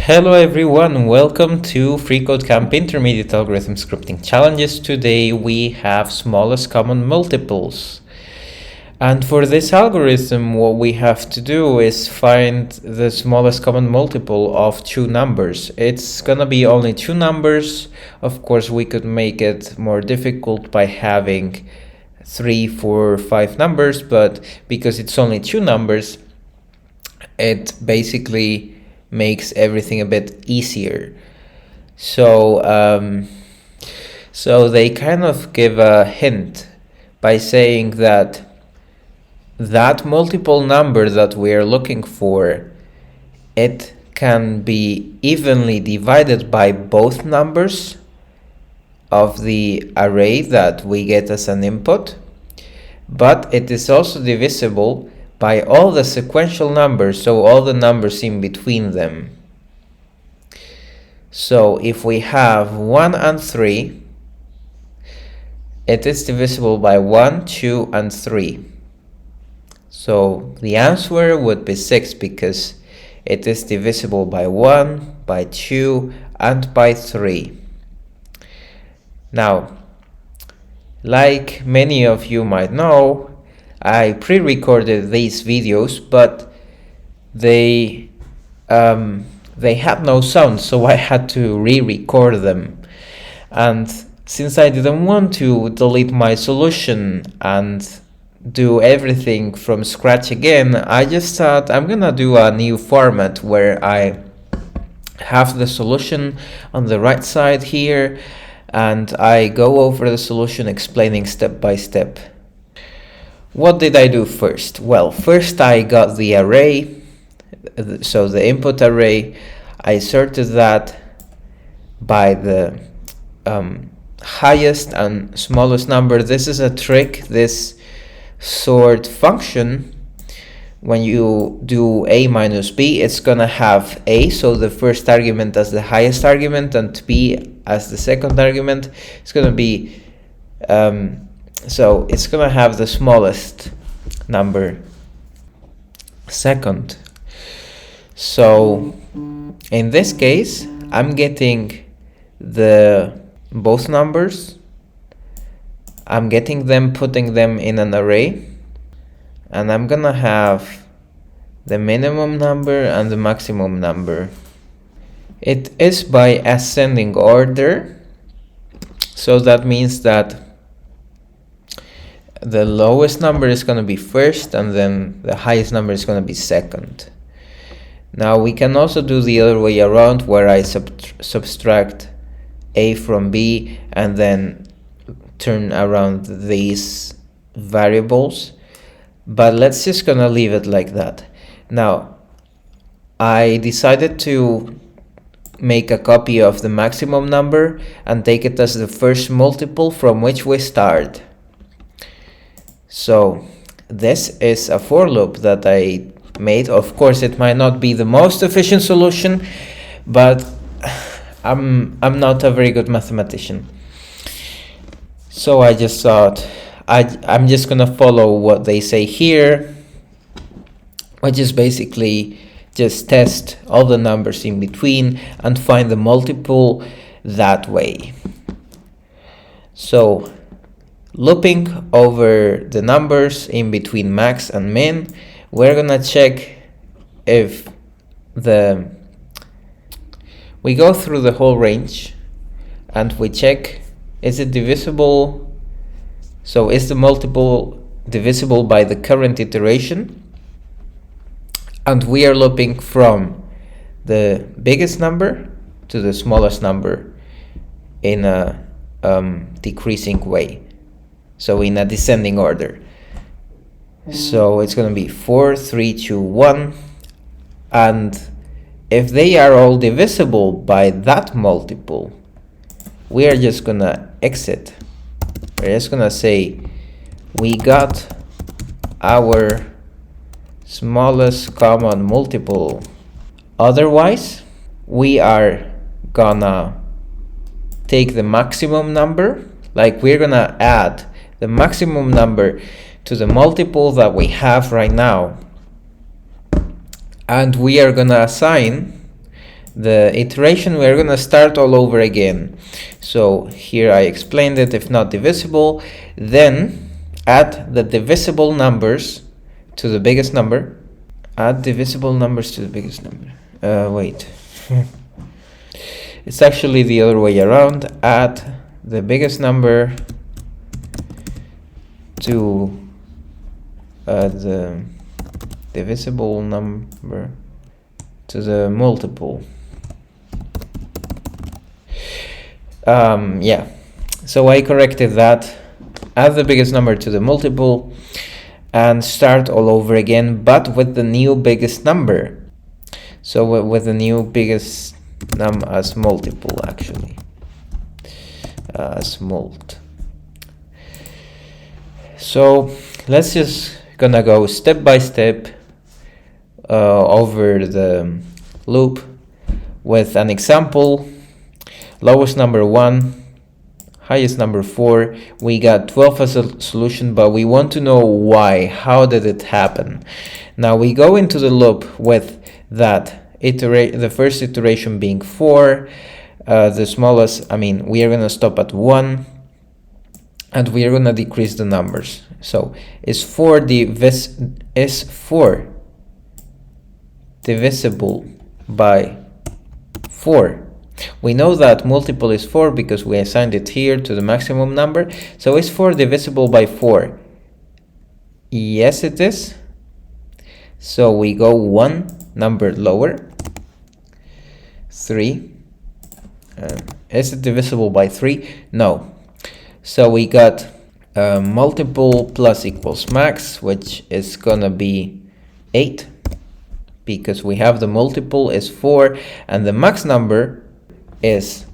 Hello everyone, welcome to FreeCodeCamp Intermediate Algorithm Scripting Challenges. Today we have smallest common multiples. And for this algorithm, what we have to do is find the smallest common multiple of two numbers. It's gonna be only two numbers. Of course, we could make it more difficult by having 3, 4, 5 numbers, but because it's only two numbers, it basically makes everything a bit easier. So they kind of give a hint by saying that multiple number that we are looking for, it can be evenly divided by both numbers of the array that we get as an input, but it is also divisible by all the sequential numbers, so all the numbers in between them. So if we have 1 and 3, it is divisible by 1, 2, and 3. So the answer would be 6 because it is divisible by 1, by 2, and by 3. Now, like many of you might know, I pre-recorded these videos, but they had no sound, so I had to re-record them. And since I didn't want to delete my solution and do everything from scratch again, I just thought I'm gonna do a new format where I have the solution on the right side here, and I go over the solution explaining step by step. What did I do first? Well, first I got the array, so the input array. I sorted that by the highest and smallest number. This is a trick, this sort function. When you do a minus b, it's gonna have a, so the first argument as the highest argument, and b as the second argument. It's gonna be so it's gonna have the smallest number second. So in this case, I'm getting both numbers. I'm getting them, putting them in an array, and I'm gonna have the minimum number and the maximum number. It is by ascending order, so that means that the lowest number is going to be first, and then the highest number is going to be second. Now we can also do the other way around, where I subtract a from b and then turn around these variables, but let's just gonna leave it like that. Now I decided to make a copy of the maximum number and take it as the first multiple from which we start. So this is a for loop that I made. Of course, it might not be the most efficient solution, but I'm not a very good mathematician. So I just thought I'm just gonna follow what they say here, which is basically just test all the numbers in between and find the multiple that way. So looping over the numbers in between max and min, we're gonna check if we go through the whole range and we check, is it divisible? So is the multiple divisible by the current iteration? And we are looping from the biggest number to the smallest number in a decreasing way. So in a descending order. So it's going to be 4, 3, 2, 1. And if they are all divisible by that multiple, we are just going to exit. We're just going to say we got our smallest common multiple. Otherwise, we are gonna take the maximum number, like we're gonna add the maximum number to the multiple that we have right now, and we are gonna assign the iteration, we're gonna start all over again. So here I explained it. If not divisible, then add the divisible numbers to the biggest number. Add divisible numbers to the biggest number. Wait. It's actually the other way around. Add the biggest number to the divisible number to the multiple. Yeah, so I corrected that. Add the biggest number to the multiple and start all over again, but with the new biggest number. So with the new biggest num as multiple, actually, as mult. So let's just gonna go step by step over the loop with an example. Lowest number 1, highest number 4. We got 12 as a solution, but we want to know why. How did it happen? Now we go into the loop with that the first iteration being 4, the smallest, we are gonna stop at 1, and we are gonna decrease the numbers. So is 4 divisible by 4? We know that multiple is 4 because we assigned it here to the maximum number. So is 4 divisible by 4? Yes, it is. So we go one number lower, 3. Is it divisible by 3? No. So we got multiple plus equals max, which is gonna be 8, because we have the multiple is 4 and the max number is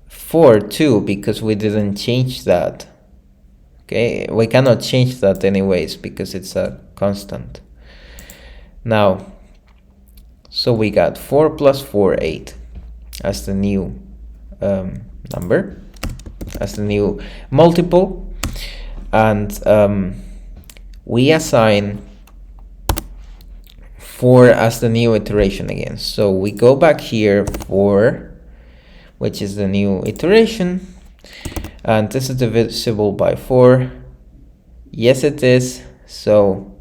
4 too, because we didn't change that. Okay, we cannot change that anyways because it's a constant. Now, so we got 4 plus 4, 8 as the new number, as the new multiple, and we assign 4 as the new iteration again. So we go back here, 4, which is the new iteration, and this is divisible by 4. Yes, it is. So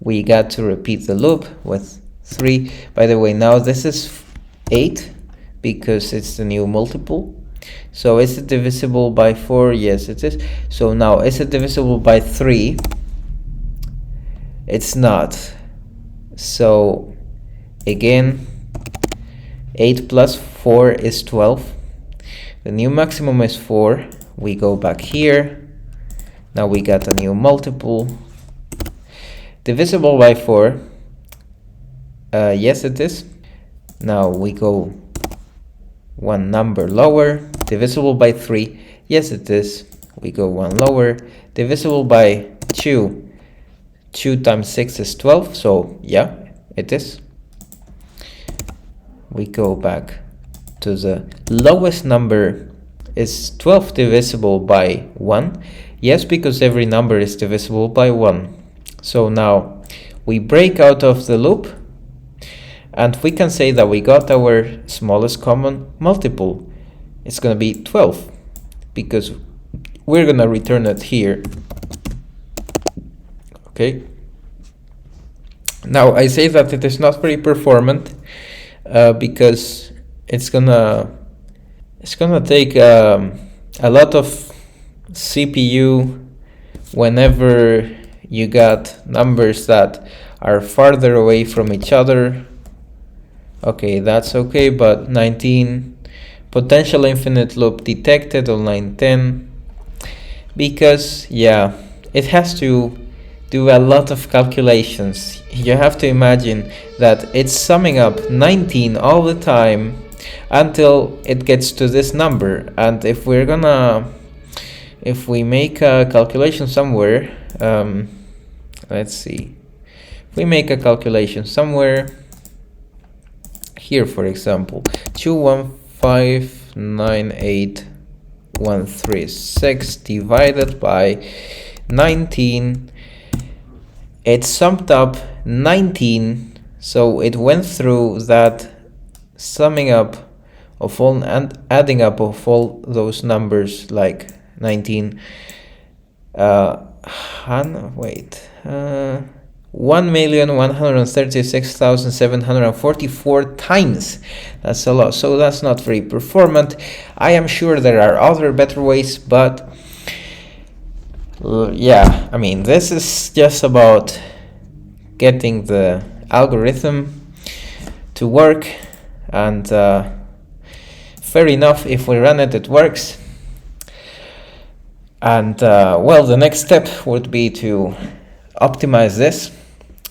we got to repeat the loop with 3. By the way, now this is 8 because it's the new multiple. So is it divisible by 4? Yes, it is. So now, is it divisible by 3? It's not. So again, 8 plus 4 is 12. The new maximum is 4. We go back here. Now we got a new multiple. Divisible by 4. Yes, it is. Now we go one number lower. Divisible by 3. Yes, it is. We go one lower. Divisible by 2. 2 times 6 is 12. So yeah, it is. We go back to the lowest number. Is 12 divisible by 1? Yes, because every number is divisible by 1. So now we break out of the loop and we can say that we got our smallest common multiple. It's going to be 12 because we're going to return it here. Okay. Now I say that it is not very performant because it's gonna take a lot of CPU whenever you got numbers that are farther away from each other. Okay, that's okay, but 19 potential infinite loop detected on line 10, because yeah, it has to do a lot of calculations. You have to imagine that it's summing up 19 all the time until it gets to this number. And if we make a calculation somewhere, let's see, if we make a calculation somewhere here, for example, 21598,136 divided by 19, it summed up 19, so it went through that summing up of all and adding up of all those numbers, like 19, 1,136,744 times. That's a lot, so that's not very performant. I am sure there are other better ways, but yeah, I mean, this is just about getting the algorithm to work, and fair enough, if we run it, it works. And well, the next step would be to optimize this,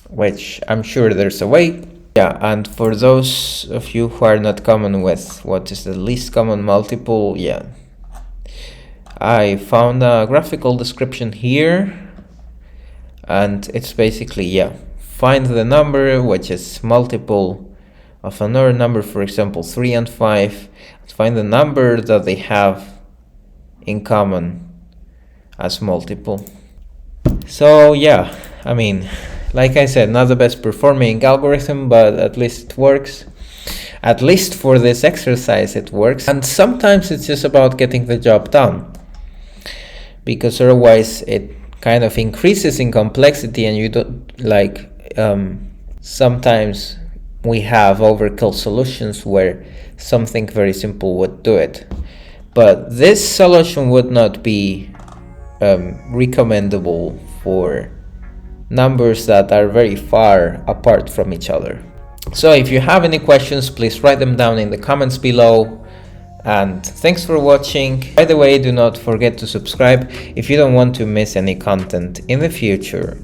which I'm sure there's a way. Yeah, and for those of you who are not common with what is the least common multiple, yeah, I found a graphical description here, and it's basically, yeah, find the number which is multiple of another number, for example 3 and 5, find the number that they have in common as multiple. So yeah, I mean, like I said, not the best performing algorithm, but at least it works. At least for this exercise it works, and sometimes it's just about getting the job done, because otherwise it kind of increases in complexity, and you don't like sometimes we have overkill solutions where something very simple would do it, but this solution would not be recommendable for numbers that are very far apart from each other. So if you have any questions, please write them down in the comments below, and thanks for watching. By the way, do not forget to subscribe if you don't want to miss any content in the future.